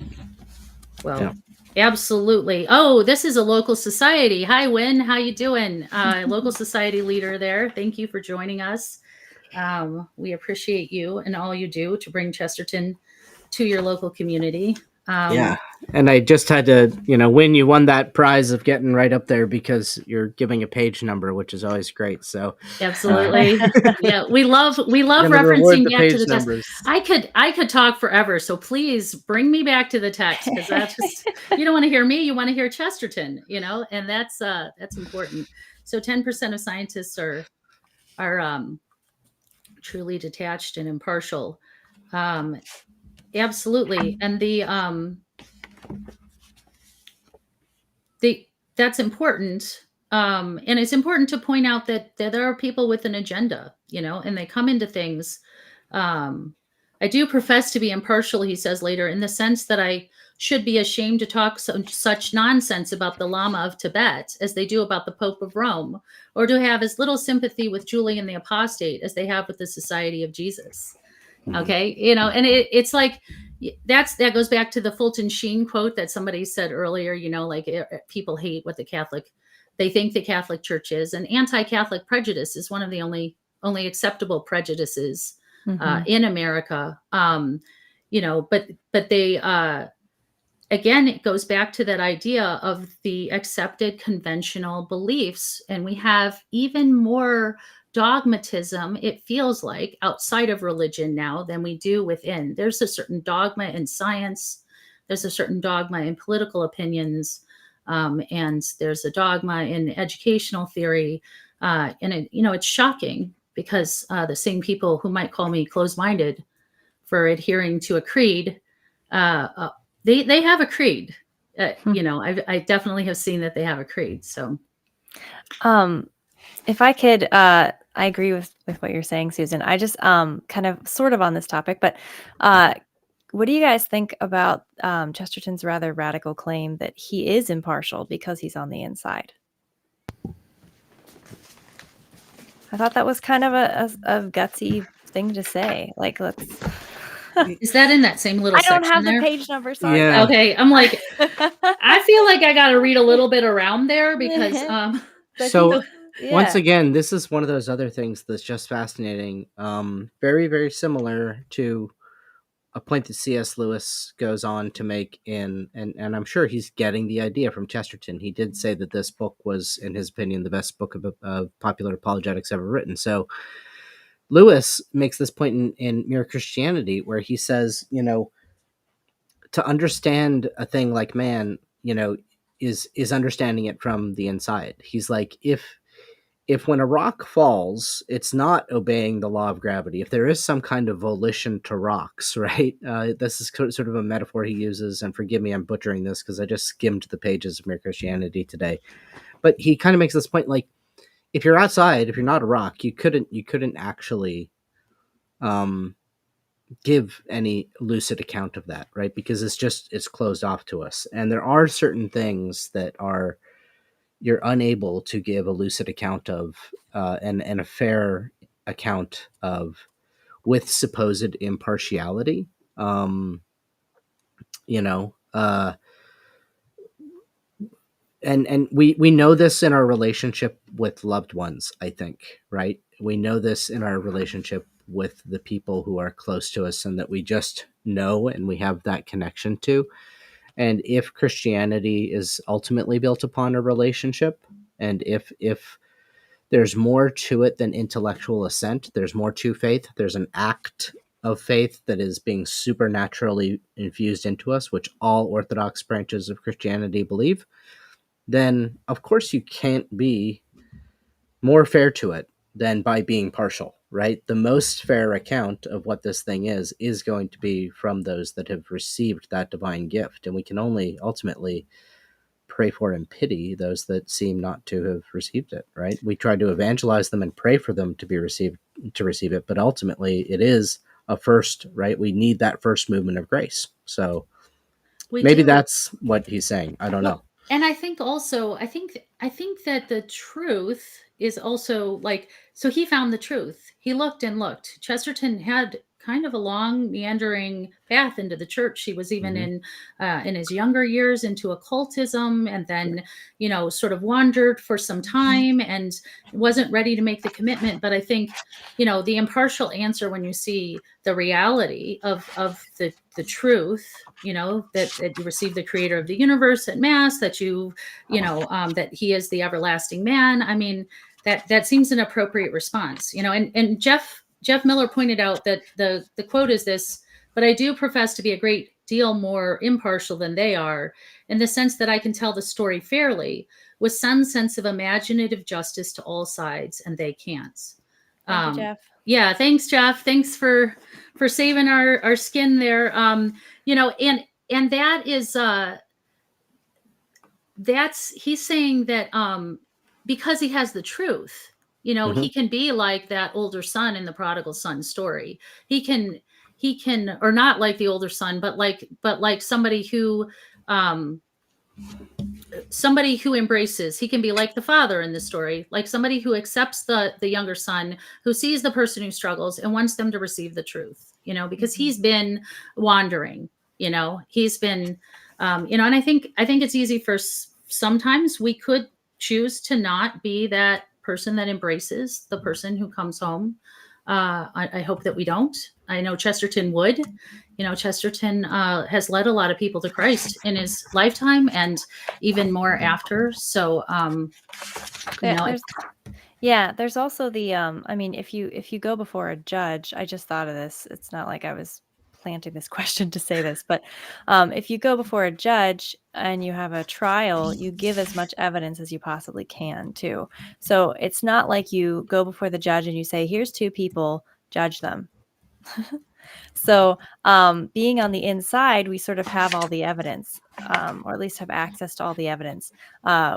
Well, yeah. Absolutely. Oh, this is a local society. Hi, Wynn. How you doing? Local society leader there. Thank you for joining us. We appreciate you and all you do to bring Chesterton to your local community. Yeah. And I just had to, Wynn, you won that prize of getting right up there because you're giving a page number, which is always great. So absolutely. Yeah, we love referencing back to the numbers. Text. I could talk forever. So please bring me back to the text, because that's just, you don't want to hear me, you want to hear Chesterton, and that's important. So 10% of scientists are truly detached and impartial. Absolutely. And that's important, And it's important to point out that there are people with an agenda, and they come into things. I do profess to be impartial, he says later, in the sense that I should be ashamed to talk such nonsense about the Lama of Tibet as they do about the Pope of Rome, or to have as little sympathy with Julian the Apostate as they have with the Society of Jesus. Okay. And it's like, that goes back to the Fulton Sheen quote that somebody said earlier, like people hate what they think the Catholic Church is, and anti-Catholic prejudice is one of the only acceptable prejudices in America. But they, again, it goes back to that idea of the accepted conventional beliefs. And we have even more dogmatism, it feels like, outside of religion now than we do within. There's a certain dogma in science. There's a certain dogma in political opinions. And there's a dogma in educational theory. And it's shocking because the same people who might call me closed-minded for adhering to a creed, they have a creed. I definitely have seen that they have a creed. So, if I could, I agree with what you're saying, Susan. I just kind of sort of on this topic, but what do you guys think about Chesterton's rather radical claim that he is impartial because he's on the inside? I thought that was kind of a gutsy thing to say. Like, let's. Is that in that same little I don't section have there? the page number. Sorry. Yeah. Okay. I'm like, I feel like I got to read a little bit around there because. So once again, this is one of those other things that's just fascinating. Very, very similar to a point that C.S. Lewis goes on to make and I'm sure he's getting the idea from Chesterton. He did say that this book was, in his opinion, the best book of popular apologetics ever written. So Lewis makes this point in Mere Christianity, where he says, to understand a thing like man, is understanding it from the inside. He's like, if when a rock falls, it's not obeying the law of gravity. If there is some kind of volition to rocks, right? This is sort of a metaphor he uses, and forgive me, I'm butchering this because I just skimmed the pages of Mere Christianity today. But he kind of makes this point, like, if you're outside, if you're not a rock, you couldn't actually give any lucid account of that, right? Because it's closed off to us. And there are certain things that you're unable to give a lucid account of and a fair account of with supposed impartiality. And we know this in our relationship with loved ones, I think, right? We know this in our relationship with the people who are close to us and that we just know and we have that connection to. And if Christianity is ultimately built upon a relationship, and if there's more to it than intellectual assent, there's more to faith, there's an act of faith that is being supernaturally infused into us, which all Orthodox branches of Christianity believe, then of course you can't be more fair to it than by being partial, right? The most fair account of what this thing is going to be from those that have received that divine gift. And we can only ultimately pray for and pity those that seem not to have received it, right? We try to evangelize them and pray for them to receive it, but ultimately it is a first, right? We need that first movement of grace. So maybe that's what he's saying. I don't know. And I think also, I think that the truth is also like, so he found the truth. He looked and looked. Chesterton had kind of a long, meandering path into the church. He was even in his younger years into occultism, and then, sort of wandered for some time and wasn't ready to make the commitment. But I think, the impartial answer, when you see the reality of the truth, that you receive the creator of the universe at Mass, that that he is the everlasting man. I mean, that seems an appropriate response, and Jeff Miller pointed out that the quote is this: "But I do profess to be a great deal more impartial than they are, in the sense that I can tell the story fairly, with some sense of imaginative justice to all sides, and they can't." Thank you, Jeff. Yeah, thanks, Jeff. Thanks for saving our skin there. And that is he's saying that because he has the truth. You know, Mhm. he can be like that older son in the prodigal son story. He can, or not like the older son, but like somebody who, embraces. He can be like the father in the story, like somebody who accepts the younger son, who sees the person who struggles and wants them to receive the truth, you know, because he's been wandering, you know, he's been, you know, and I think it's easy for sometimes we could choose to not be that person that embraces the person who comes home. I hope that we don't. I know Chesterton would. You know, Chesterton has led a lot of people to Christ in his lifetime and even more after. So, you know, There's also the I mean, if you go before a judge, I just thought of this. It's not like I was planting this question to say this, but if you go before a judge and you have a trial, you give as much evidence as you possibly can too. So it's not like you go before the judge and you say, here's two people, judge them. So being on the inside, we sort of have all the evidence, or at least have access to all the evidence.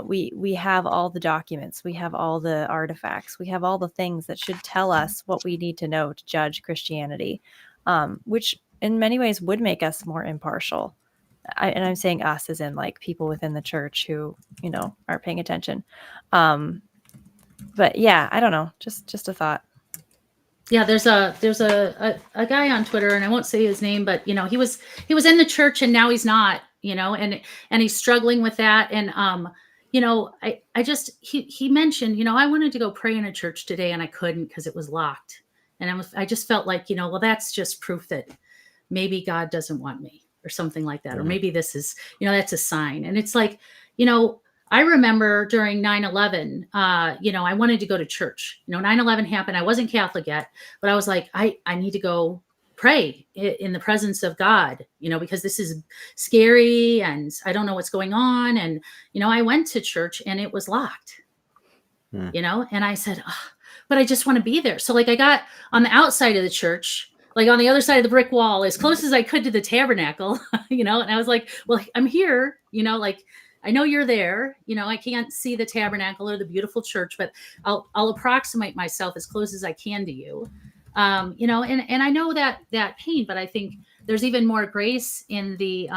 We have all the documents, we have all the artifacts, we have all the things that should tell us what we need to know to judge Christianity, which in many ways would make us more impartial. And I'm saying us as in like people within the church who, you know, aren't paying attention. But yeah, I don't know, just a thought. yeah, there's a guy on Twitter, and I won't say his name, but you know, he was in the church and now he's not, you know, and he's struggling with that. And you know, I just he mentioned, you know, I wanted to go pray in a church today and I couldn't because it was locked. And I just felt like, you know, well, that's just proof that maybe God doesn't want me or something like that. Or maybe this is, you know, that's a sign. And it's like, you know, I remember during 9/11, you know, I wanted to go to church. You know, 9/11 happened. I wasn't Catholic yet, but I was like, I need to go pray in the presence of God, you know, because this is scary and I don't know what's going on. And, you know, I went to church and it was locked, you know, and I said, oh, but I just want to be there. So like I got on the outside of the church, like on the other side of the brick wall, as close as I could to the tabernacle, you know, and I was like, well, I'm here, you know, like, I know you're there. You know, I can't see the tabernacle or the beautiful church, but I'll approximate myself as close as I can to you. You know, and I know that pain, but I think there's even more grace in the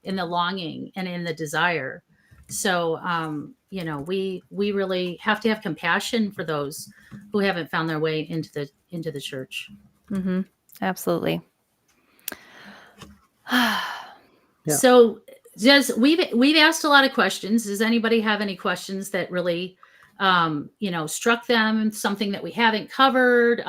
longing and in the desire. So, you know, we really have to have compassion for those who haven't found their way into the church. Mm-hmm. Absolutely. Yeah. So we've asked a lot of questions. Does anybody have any questions that really, you know, struck them, something that we haven't covered?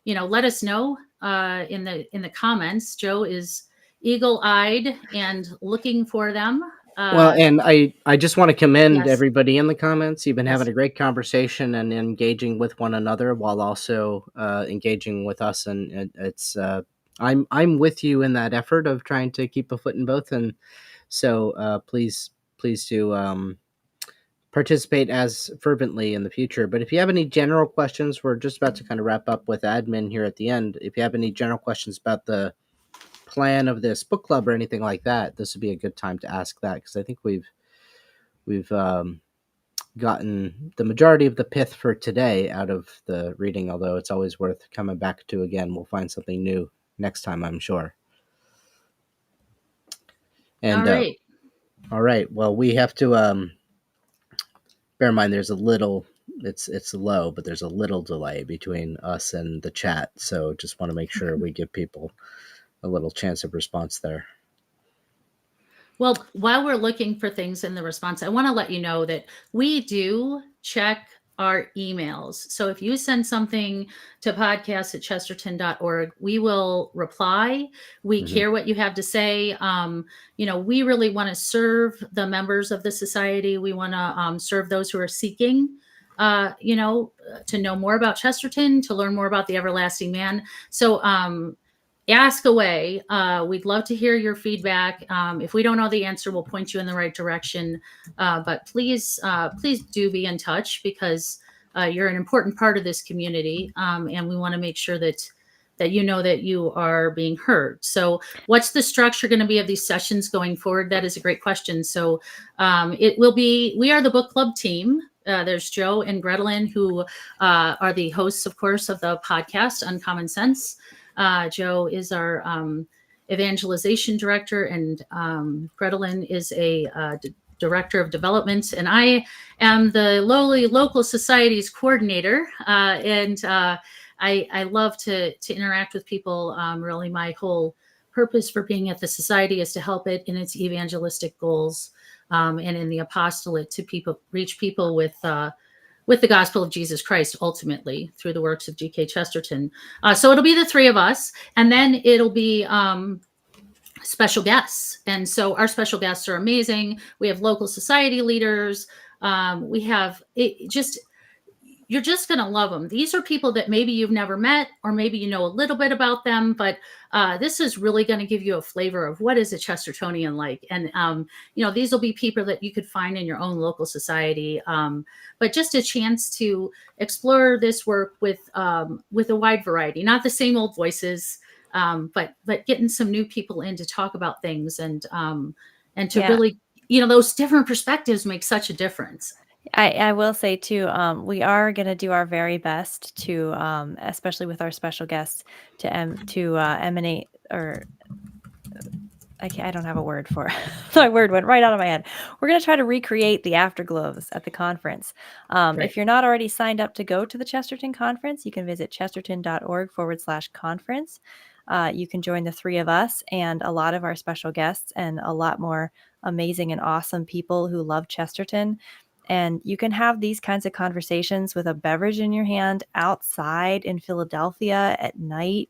You know, let us know in the comments. Joe is eagle-eyed and looking for them. Well, and I just want to commend Yes. everybody in the comments. You've been Yes. having a great conversation and engaging with one another while also engaging with us. And it's I'm with you in that effort of trying to keep a foot in both. And so please do participate as fervently in the future. But if you have any general questions, we're just about to kind of wrap up with admin here at the end. If you have any general questions about the plan of this book club or anything like that, this would be a good time to ask that, because I think we've gotten the majority of the pith for today out of the reading, although it's always worth coming back to again. We'll find something new next time, I'm sure. And all right, well, we have to bear in mind there's a little, it's low, but there's a little delay between us and the chat, so just want to make sure we give people a little chance of response there. Well, while we're looking for things in the response, I want to let you know that we do check our emails. So if you send something to podcast@chesterton.org, we will reply. We care what you have to say. You know, we really want to serve the members of the society. We want to serve those who are seeking, you know, to know more about Chesterton, to learn more about the everlasting man. So, ask away. We'd love to hear your feedback. If we don't know the answer, we'll point you in the right direction. But please do be in touch, because you're an important part of this community, and we want to make sure that you know that you are being heard. So, what's the structure going to be of these sessions going forward? That is a great question. So, it will be, we are the book club team. there's Joe and Grettelyn, who are the hosts, of course, of the podcast Uncommon Sense. Joe is our evangelization director, and Grettelyn is a director of development, and I am the lowly local societies coordinator. I love to interact with people. Really, my whole purpose for being at the society is to help it in its evangelistic goals and in the apostolate to reach people with the gospel of Jesus Christ, ultimately through the works of G.K. Chesterton. So it'll be the three of us, and then it'll be special guests. And so our special guests are amazing. We have local society leaders. We have you're just going to love them. These are people that maybe you've never met, or maybe you know a little bit about them, but this is really going to give you a flavor of what is a Chestertonian like. And, these will be people that you could find in your own local society, but just a chance to explore this work with a wide variety, not the same old voices, but getting some new people in to talk about things and to really, those different perspectives make such a difference. I will say too, we are going to do our very best to, especially with our special guests, to emanate, or I don't have a word for it. My word went right out of my head. We're going to try to recreate the afterglows at the conference. Right. If you're not already signed up to go to the Chesterton conference, you can visit chesterton.org/conference. You can join the three of us and a lot of our special guests and a lot more amazing and awesome people who love Chesterton. And you can have these kinds of conversations with a beverage in your hand outside in Philadelphia at night.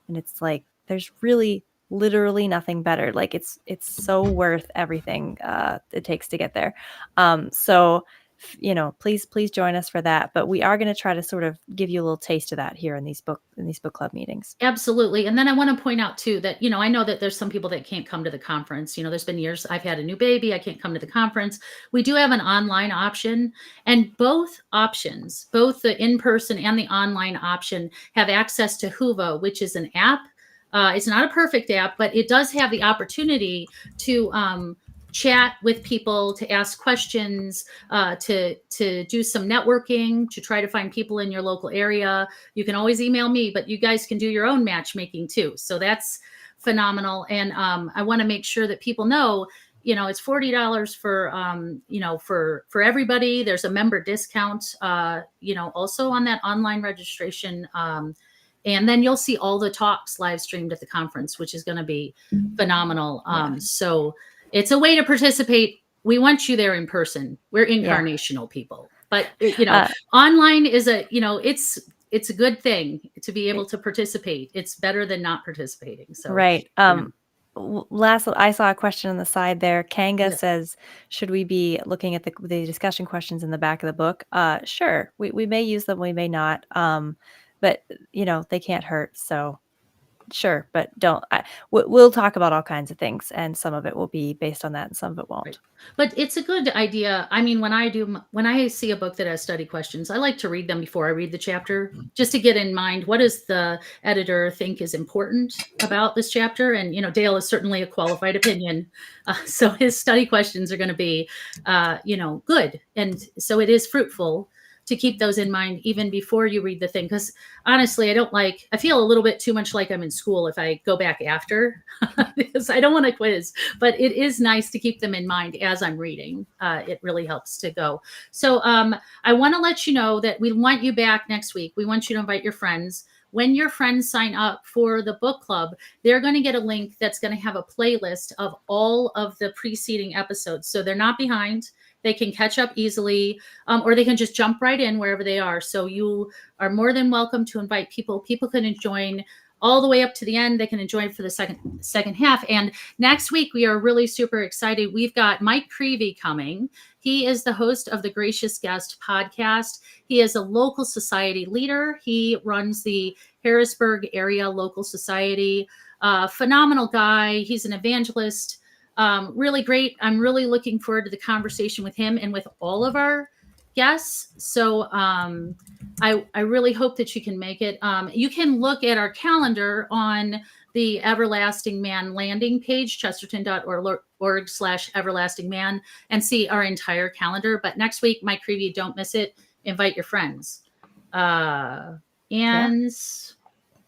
And it's like, there's really literally nothing better. Like it's so worth everything it takes to get there. So please join us for that. But we are going to try to sort of give you a little taste of that here in these book club meetings. Absolutely. And then I want to point out too that, I know that there's some people that can't come to the conference. There's been years I've had a new baby. I can't come to the conference. We do have an online option, and both options, both the in-person and the online option, have access to Whova, which is an app. It's not a perfect app, but it does have the opportunity to chat with people, to ask questions, to do some networking, to try to find people in your local area. You can always email me, but you guys can do your own matchmaking too. So that's phenomenal. And I want to make sure that people know, it's $40 for everybody. There's a member discount, also on that online registration. And then you'll see all the talks live streamed at the conference, which is going to be phenomenal. So it's a way to participate. We want you there in person. We're incarnational people, but online is it's a good thing to be able to participate. It's better than not participating. So right. Last, I saw a question on the side there. Kanga says, should we be looking at the discussion questions in the back of the book? Sure. We may use them. We may not. But they can't hurt. So sure, but we'll talk about all kinds of things, and some of it will be based on that and some of it won't. Right. But it's a good idea. I mean, when I see a book that has study questions, I like to read them before I read the chapter, just to get in mind, what does the editor think is important about this chapter? And, Dale is certainly a qualified opinion. So his study questions are going to be, good. And so it is fruitful to keep those in mind even before you read the thing. Because honestly, I feel a little bit too much like I'm in school if I go back after, because I don't want to quiz, but it is nice to keep them in mind as I'm reading. It really helps to go. So I want to let you know that we want you back next week. We want you to invite your friends. When your friends sign up for the book club, they're going to get a link that's going to have a playlist of all of the preceding episodes. So they're not behind. They can catch up easily, or they can just jump right in wherever they are. So you are more than welcome to invite people. People can join all the way up to the end. They can enjoy it for the second half. And next week, we are really super excited. We've got Mike Creevy coming. He is the host of the Gracious Guest podcast. He is a local society leader. He runs the Harrisburg area local society. Phenomenal guy. He's an evangelist. Really great. I'm really looking forward to the conversation with him and with all of our guests. So I really hope that you can make it. You can look at our calendar on the Everlasting Man landing page, chesterton.org/everlastingman, and see our entire calendar. But next week, Mike Creevy, don't miss it. Invite your friends. And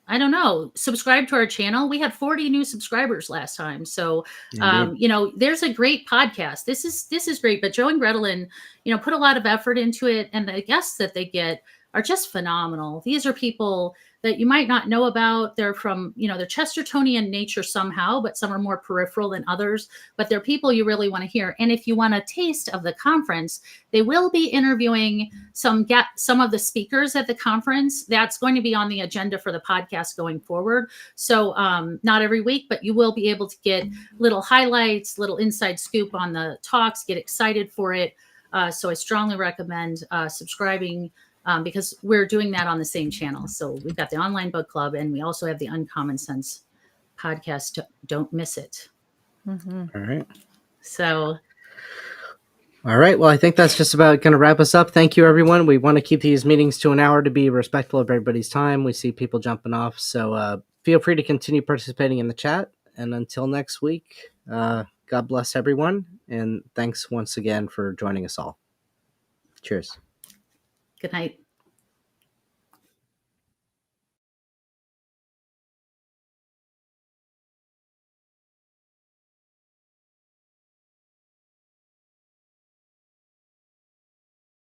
I don't know, subscribe to our channel. We had 40 new subscribers last time. So, there's a great podcast. This is great. But Joe and Grettelyn, put a lot of effort into it. And the guests that they get are just phenomenal. These are people that you might not know about. They're from, they're Chestertonian nature somehow, but some are more peripheral than others. But they're people you really want to hear. And if you want a taste of the conference, they will be interviewing some of the speakers at the conference. That's going to be on the agenda for the podcast going forward. So not every week, but you will be able to get little highlights, little inside scoop on the talks, get excited for it. So I strongly recommend subscribing because we're doing that on the same channel. So we've got the online book club and we also have the UncommonSense podcast. Don't miss it. All right. So... All right. Well, I think that's just about going to wrap us up. Thank you, everyone. We want to keep these meetings to an hour to be respectful of everybody's time. We see people jumping off. So feel free to continue participating in the chat. And until next week, God bless everyone. And thanks once again for joining us all. Cheers. Good night.